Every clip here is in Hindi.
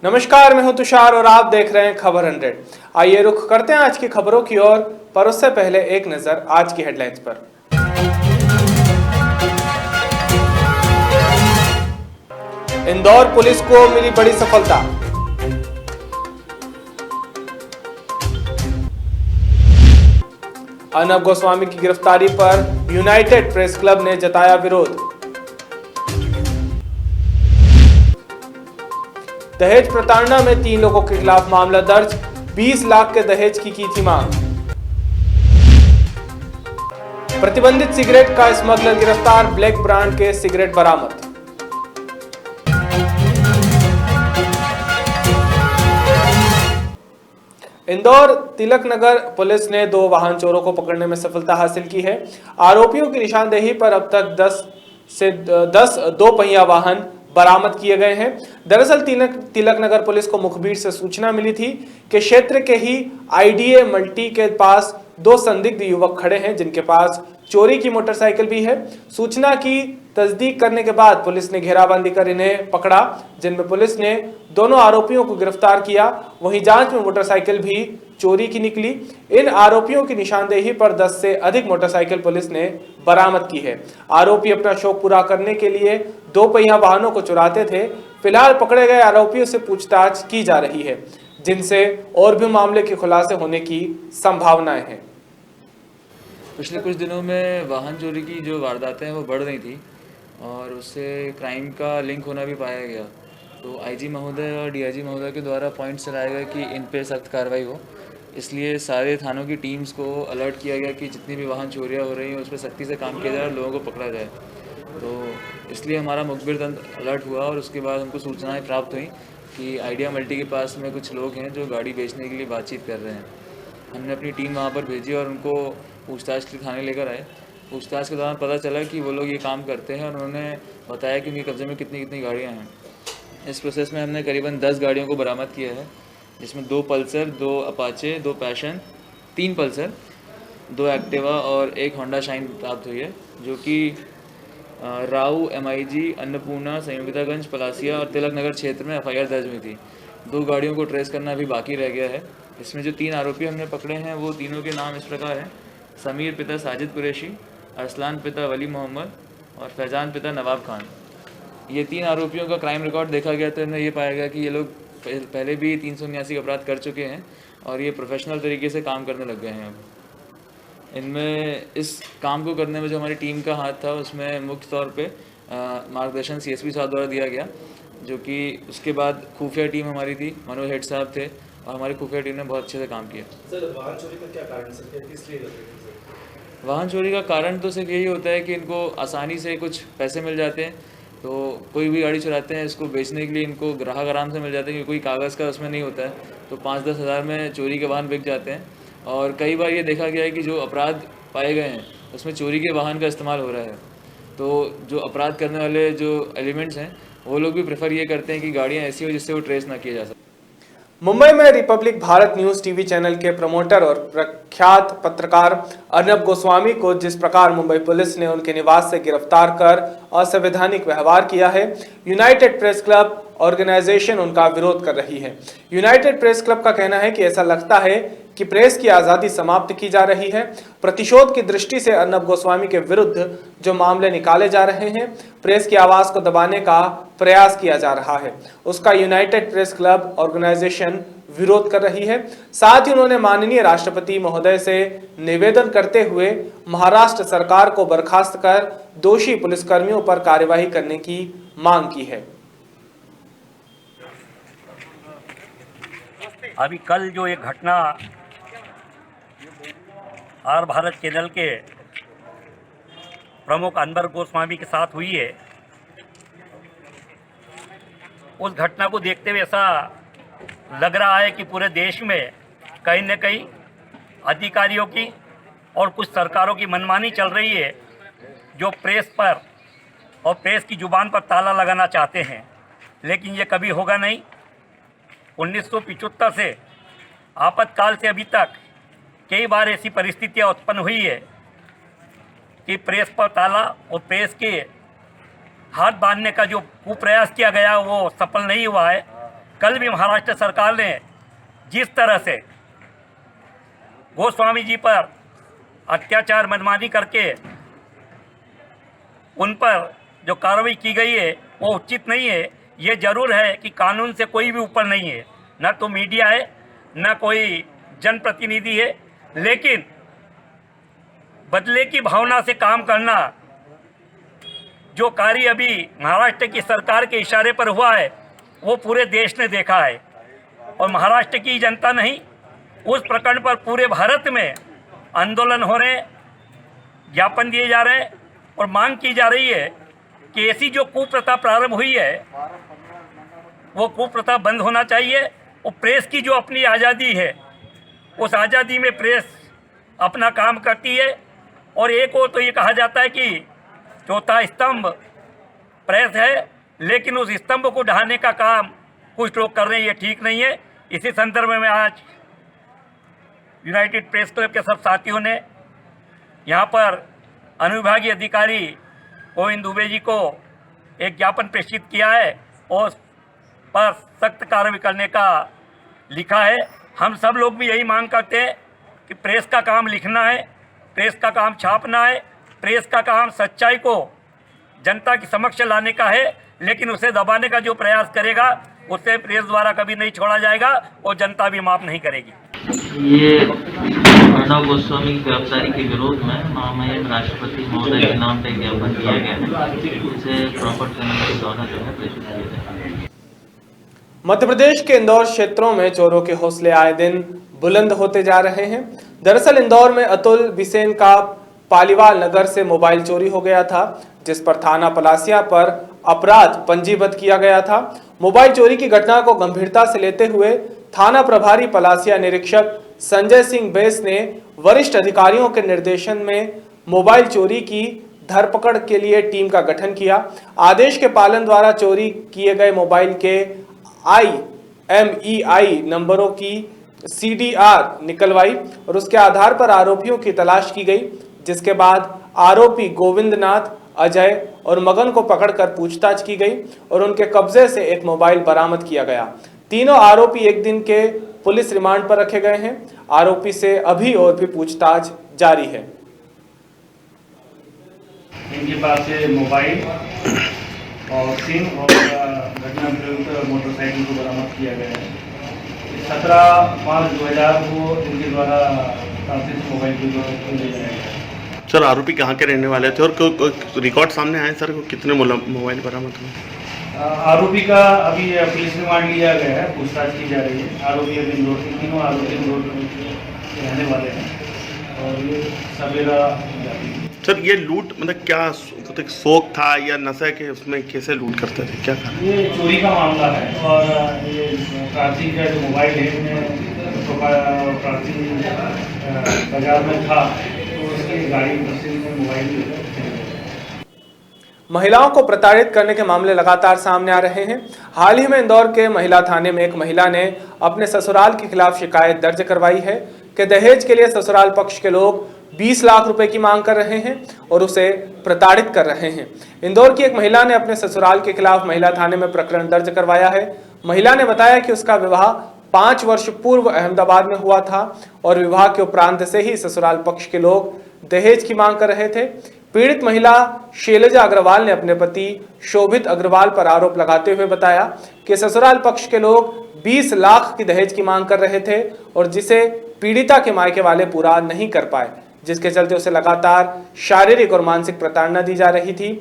नमस्कार, मैं हूं तुषार और आप देख रहे हैं खबर 100। आइए रुख करते हैं आज की खबरों की ओर, पर उससे पहले एक नजर आज की हेडलाइंस पर। इंदौर पुलिस को मिली बड़ी सफलता। अर्नब गोस्वामी की गिरफ्तारी पर यूनाइटेड प्रेस क्लब ने जताया विरोध। दहेज प्रताड़ना में 3 लोगों के खिलाफ मामला दर्ज, 20 लाख के दहेज की थी मांग। प्रतिबंधित सिगरेट का स्मगलर गिरफ्तार, ब्लैक ब्रांड के सिगरेट बरामद। इंदौर तिलक नगर पुलिस ने 2 वाहन चोरों को पकड़ने में सफलता हासिल की है। आरोपियों की निशानदेही पर अब तक 10 दो पहिया वाहन बरामद किए गए हैं। दरअसल तिलक नगर पुलिस को मुखबिर से सूचना मिली थी कि क्षेत्र के ही आईडीए मल्टी के पास 2 संदिग्ध युवक खड़े हैं जिनके पास चोरी की मोटरसाइकिल भी है। सूचना की तस्दीक करने के बाद पुलिस ने घेराबंदी कर इन्हें पकड़ा, जिनमें पुलिस ने दोनों आरोपियों को गिरफ्तार किया। वहीं जांच में मोटरसाइकिल भी चोरी की निकली। इन आरोपियों की निशानदेही पर 10 से अधिक मोटरसाइकिल पुलिस ने बरामद की है। आरोपी अपना शौक पूरा करने के लिए 2 पहिया वाहनों को चुराते थे। फिलहाल पकड़े गए आरोपियों से पूछताछ की जा रही है, जिनसे और भी मामले के खुलासे होने की संभावनाएं हैं। पिछले कुछ दिनों में वाहन चोरी की जो वारदातें हैं वो बढ़ रही थी और उससे क्राइम का लिंक होना भी पाया गया। तो आईजी महोदय और डीआईजी महोदय के द्वारा पॉइंट्स चलाए गए कि इन पे सख्त कार्रवाई हो, इसलिए सारे थानों की टीम्स को अलर्ट किया गया कि जितनी भी वाहन चोरियाँ हो रही हैं उस पर सख्ती से काम किया जाए और लोगों को पकड़ा जाए। तो इसलिए हमारा मुखबिर तंत्र अलर्ट हुआ और उसके बाद हमको सूचनाएँ प्राप्त हुई कि आइडिया मल्टी के पास में कुछ लोग हैं जो गाड़ी बेचने के लिए बातचीत कर रहे हैं। हमने अपनी टीम वहाँ पर भेजी और उनको पूछताछ के लिए थाने लेकर आए। पूछताछ के दौरान पता चला कि वो लोग ये काम करते हैं और उन्होंने बताया कि उनके कब्जे में कितनी कितनी गाड़ियाँ हैं। इस प्रोसेस में हमने करीबन 10 गाड़ियों को बरामद किया है, जिसमें 2 Pulsar, 2 Apache, 2 passion, 3 Pulsar, 2 Activa और 1 होंडा शाइन प्राप्त हुई है, जो कि राऊ, एमआईजी, अन्नपूर्णा, संयोगितागंज, पलासिया और तिलक नगर क्षेत्र में एफआईआर दर्ज हुई थी। 2 गाड़ियों को ट्रेस करना अभी बाकी रह गया है। इसमें जो 3 आरोपी हमने पकड़े हैं वो तीनों के नाम इस प्रकार हैं: समीर पिता साजिद कुरैशी, अरसलान पिता वली मोहम्मद और फैजान पिता नवाब खान। ये 3 आरोपियों का क्राइम रिकॉर्ड देखा गया तो इनमें ये पाया गया कि ये लोग पहले भी 379 अपराध कर चुके हैं और ये प्रोफेशनल तरीके से काम करने लग गए हैं। अब इनमें इस काम को करने में जो हमारी टीम का हाथ था उसमें मुख्य तौर पे मार्गदर्शन सीएसपी साहब द्वारा दिया गया, जो कि उसके बाद खुफिया टीम हमारी थी, मनोज हेड साहब थे और हमारी खुफिया टीम ने बहुत अच्छे से काम किया। सर, वाहन चोरी का क्या कारण है, किस लिए करते हैं सर? वाहन चोरी का कारण तो सिर्फ यही होता है कि इनको आसानी से कुछ पैसे मिल जाते हैं, तो कोई भी गाड़ी चुराते हैं इसको बेचने के लिए इनको ग्राहक आराम से मिल जाते हैं, क्योंकि कोई कागज़ का उसमें नहीं होता है, तो 5-10 हज़ार में चोरी के वाहन बिक जाते हैं। और कई बार ये देखा गया है कि जो अपराध पाए गए हैं उसमें चोरी के वाहन का इस्तेमाल हो रहा है, तो जो अपराध करने वाले जो एलिमेंट्स हैं वो लोग भी प्रेफर ये करते हैं कि गाड़ियाँ ऐसी हो जिससे वो ट्रेस ना किया जा सके। मुंबई में Republic Bharat news TV channel के प्रमोटर और प्रख्यात पत्रकार अर्नब गोस्वामी को जिस प्रकार मुंबई पुलिस ने उनके निवास से गिरफ्तार कर असंवैधानिक व्यवहार किया है, यूनाइटेड प्रेस क्लब ऑर्गेनाइजेशन उनका विरोध कर रही है। यूनाइटेड प्रेस क्लब का कहना है कि ऐसा लगता है कि प्रेस की आज़ादी समाप्त की जा रही है। प्रतिशोध की दृष्टि से अर्नब गोस्वामी के विरुद्ध जो मामले निकाले जा रहे हैं, प्रेस की आवाज़ को दबाने का प्रयास किया जा रहा है, उसका यूनाइटेड प्रेस क्लब ऑर्गेनाइजेशन विरोध कर रही है। साथ ही उन्होंने माननीय राष्ट्रपति महोदय से निवेदन करते हुए महाराष्ट्र सरकार को बर्खास्त कर दोषी पुलिसकर्मियों पर कार्यवाही करने की मांग की है। अभी कल जो एक घटना आर भारत चैनल के प्रमुख अर्नब गोस्वामी के साथ हुई है, उस घटना को देखते हुए ऐसा लग रहा है कि पूरे देश में कहीं न कहीं अधिकारियों की और कुछ सरकारों की मनमानी चल रही है, जो प्रेस पर और प्रेस की जुबान पर ताला लगाना चाहते हैं, लेकिन ये कभी होगा नहीं। 1975 से आपातकाल से अभी तक कई बार ऐसी परिस्थितियां उत्पन्न हुई है कि प्रेस पर ताला और प्रेस के हाथ बांधने का जो कुप्रयास किया गया वो सफल नहीं हुआ है। कल भी महाराष्ट्र सरकार ने जिस तरह से गोस्वामी जी पर अत्याचार मनमानी करके उन पर जो कार्रवाई की गई है वो उचित नहीं है। ये जरूर है कि कानून से कोई भी ऊपर नहीं है, न तो मीडिया है न कोई जनप्रतिनिधि है, लेकिन बदले की भावना से काम करना जो कार्य अभी महाराष्ट्र की सरकार के इशारे पर हुआ है वो पूरे देश ने देखा है। और महाराष्ट्र की जनता नहीं, उस प्रकरण पर पूरे भारत में आंदोलन हो रहे हैं, ज्ञापन दिए जा रहे हैं और मांग की जा रही है कि ऐसी जो कुप्रथा प्रारंभ हुई है वो कुप्रथा बंद होना चाहिए। और प्रेस की जो अपनी आज़ादी है उस आज़ादी में प्रेस अपना काम करती है। और एक और तो ये कहा जाता है कि चौथा स्तंभ प्रेस है, लेकिन उस स्तंभ को ढहाने का काम कुछ लोग कर रहे हैं, ये ठीक नहीं है। इसी संदर्भ में आज यूनाइटेड प्रेस क्लब के सब साथियों ने यहाँ पर अनुविभागीय अधिकारी गोविंद दुबे जी को एक ज्ञापन प्रेषित किया है और पर सख्त कार्रवाई करने का लिखा है। हम सब लोग भी यही मांग करते हैं कि प्रेस का काम लिखना है, प्रेस का काम छापना है, प्रेस का काम सच्चाई को जनता के समक्ष लाने का है, लेकिन उसे दबाने का जो प्रयास करेगा उसे प्रेस द्वारा कभी नहीं छोड़ा जाएगा और जनता भी माफ़ नहीं करेगी। ये अर्णव गोस्वामी की गिरफ्तारी के विरोध में महामहिम राष्ट्रपति महोदय के नाम पे ज्ञापन दिया गया है, इसे प्रॉपर करने के द्वारा जो है प्रेषित किया जाए। मध्य प्रदेश के इंदौर क्षेत्रों में चोरों के हौसले आए दिन बुलंद होते जा रहे हैं। दरअसल इंदौर में अतुल बिसेन का पालीवाल नगर से मोबाइल चोरी हो गया था, जिस पर थाना पलासिया पर अपराध पंजीबद्ध किया गया था। मोबाइल चोरी की घटना को गंभीरता से लेते हुए थाना प्रभारी पलासिया निरीक्षक संजय सिंह बेस ने वरिष्ठ अधिकारियों के निर्देशन में मोबाइल चोरी की धरपकड़ के लिए टीम का गठन किया। आदेश के पालन द्वारा चोरी किए गए मोबाइल के IMEI नंबरों की CDR निकलवाई और उसके आधार पर आरोपियों की तलाश की गई, जिसके बाद आरोपी गोविंदनाथ, अजय और मगन को पकड़कर पूछताछ की गई और उनके कब्जे से एक मोबाइल बरामद किया गया। तीनों आरोपी एक दिन के पुलिस रिमांड पर रखे गए हैं। आरोपी से अभी और भी पूछताछ जारी है। इनके पास से मोबाइल और सिम और घटना प्रयुक्त मोटरसाइकिल को बरामद किया गया है। 17/5/2000 को इनके द्वारा ट्रांसिट मोबाइल को ले जाया गया। सर, आरोपी कहाँ के रहने वाले थे और रिकॉर्ड सामने आए सर, कितने मोबाइल बरामद हुए? आरोपी का अभी पुलिस रिमांड लिया गया है, पूछताछ की जा रही है। आरोपी अभी इंदौर के, तीनों आरोपी इंदौर के रहने वाले हैं और ये सवेरा जाती है। सर, ये लूट मतलब क्या शौक था या नशे के उसमें कैसे लूट करते थे, क्या कारण? ये चोरी का मामला है और ये प्राची का जो मोबाइल है इसमें तो प्राची बाजार में था तो उसकी गाड़ी में मोबाइल। महिलाओं को प्रताड़ित करने के मामले लगातार सामने आ रहे हैं। हाल ही में इंदौर के महिला थाने में एक महिला ने अपने ससुराल के खिलाफ शिकायत दर्ज करवाई है कि दहेज के लिए ससुराल पक्ष के लोग 20 लाख रुपए की मांग कर रहे हैं और उसे प्रताड़ित कर रहे हैं। इंदौर की एक महिला ने अपने ससुराल के खिलाफ महिला थाने में प्रकरण दर्ज करवाया है। महिला ने बताया कि उसका विवाह 5 वर्ष पूर्व अहमदाबाद में हुआ था और विवाह के उपरांत से ही ससुराल पक्ष के लोग दहेज की मांग कर रहे थे। पीड़ित महिला शैलजा अग्रवाल ने अपने पति शोभित अग्रवाल पर आरोप लगाते हुए बताया कि ससुराल पक्ष के लोग 20 लाख की दहेज की मांग कर रहे थे और जिसे पीड़िता के मायके वाले पूरा नहीं कर पाए, जिसके चलते उसे लगातार शारीरिक और मानसिक प्रताड़ना दी जा रही थी।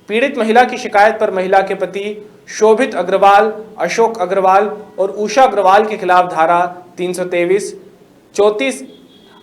पीड़ित महिला की शिकायत पर महिला के पति शोभित अग्रवाल, अशोक अग्रवाल और उषा अग्रवाल के खिलाफ धारा 323, 34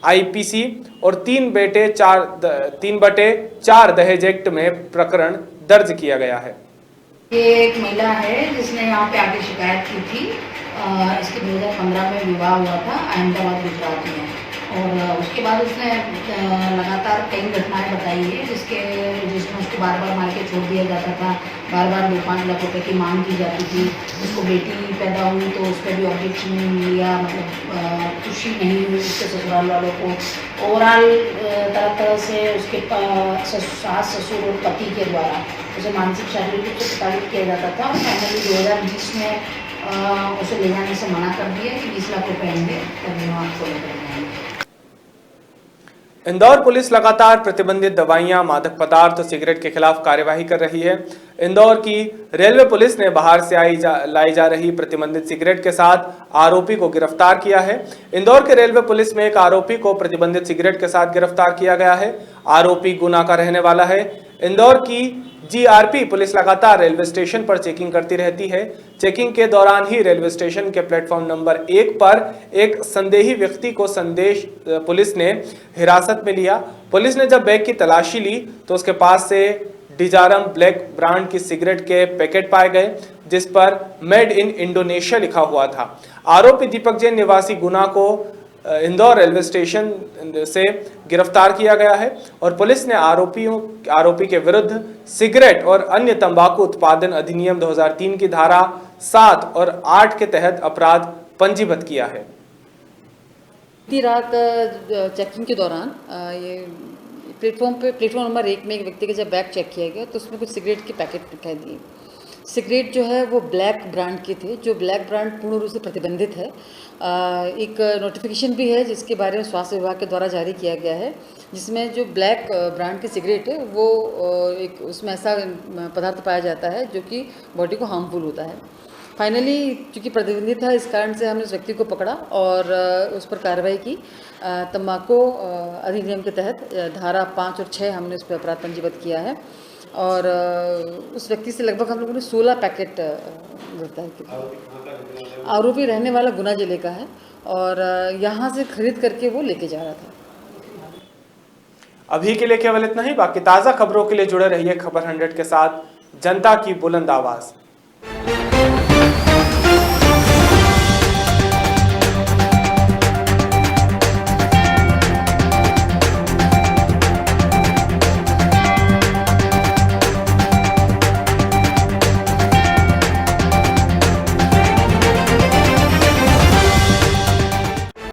IPC और 3/4 दहेज एक्ट में प्रकरण दर्ज किया गया है। ये एक महिला है जिसने यहाँ पे आके शिकायत की थी। इसके 2015 में विवाह हुआ था अहमदाबाद गुजरात में और उसके बाद उसने लगातार कई घटनाएं बताई है जिसमें उसको बार बार मार के छोड़ दिया जाता था, बार बार 2-5 लाख रुपए की मांग की जाती थी। उसको बेटी पैदा हुई तो उस पर भी ऑब्जेक्शन लिया, मतलब खुशी नहीं हुई उसके ससुराल वालों को। ओवरऑल तरह से उसके सास ससुर और पति के द्वारा उसे मानसिक शारीरिक रूप से प्रताड़ित किया जाता था और फाइनली 2020 में उसे ले जाने से मना कर दिया कि 20 लाख रुपए होंगे तभी हम आपको लेकर जाएंगे। इंदौर पुलिस लगातार प्रतिबंधित दवाइयां, मादक पदार्थ और सिगरेट के खिलाफ कार्यवाही कर रही है। इंदौर की रेलवे पुलिस ने बाहर से लाई जा रही प्रतिबंधित सिगरेट के साथ आरोपी को गिरफ्तार किया है। इंदौर के रेलवे पुलिस में एक आरोपी को प्रतिबंधित सिगरेट के साथ गिरफ्तार किया गया है। आरोपी गुना का रहने वाला है। इंदौर की जीआरपी पुलिस लगातार रेलवे स्टेशन पर चेकिंग करती रहती है। चेकिंग के दौरान ही रेलवे स्टेशन के प्लेटफॉर्म नंबर 1 पर एक संदेही व्यक्ति को पुलिस ने हिरासत में लिया। पुलिस ने जब बैग की तलाशी ली तो उसके पास से डिजारम ब्लैक ब्रांड की सिगरेट के पैकेट पाए गए, जिस पर मेड इन इंडोनेशिया लिखा हुआ था। आरोपी दीपक जैन निवासी गुना को इंदौर रेलवे स्टेशन से गिरफ्तार किया गया है और पुलिस ने आरोपी के विरुद्ध सिगरेट और अन्य तंबाकू उत्पादन अधिनियम 2003 की धारा 7 और 8 के तहत अपराध पंजीबद्ध किया है। बीती रात चेकिंग के दौरान ये प्लेटफॉर्म नंबर 1 में एक व्यक्ति का जब बैग चेक किया गया तो उसमें कुछ सिगरेट के पैकेट दिखाई दिए। सिगरेट जो है वो ब्लैक ब्रांड के थे, जो ब्लैक ब्रांड पूर्ण रूप से प्रतिबंधित है। एक नोटिफिकेशन भी है जिसके बारे में स्वास्थ्य विभाग के द्वारा जारी किया गया है, जिसमें जो ब्लैक ब्रांड की सिगरेट है वो एक उसमें ऐसा पदार्थ पाया जाता है जो कि बॉडी को हार्मफुल होता है। फाइनली चूँकि प्रतिबंधित था, इस कारण से हमने उस व्यक्ति को पकड़ा और उस पर कार्रवाई की। तम्बाकू अधिनियम के तहत धारा 5 और 6 हमने उस पर अपराध पंजीबद्ध किया है और उस व्यक्ति से लगभग हम लोगों ने 16 पैकेट गिरफ्तार किए। आरोपी रहने वाला गुना जिले का है और यहाँ से खरीद करके वो लेके जा रहा था। अभी के लिए केवल इतना ही। बाकी ताज़ा खबरों के लिए जुड़े रहिए खबर 100 के साथ। जनता की बुलंद आवाज़।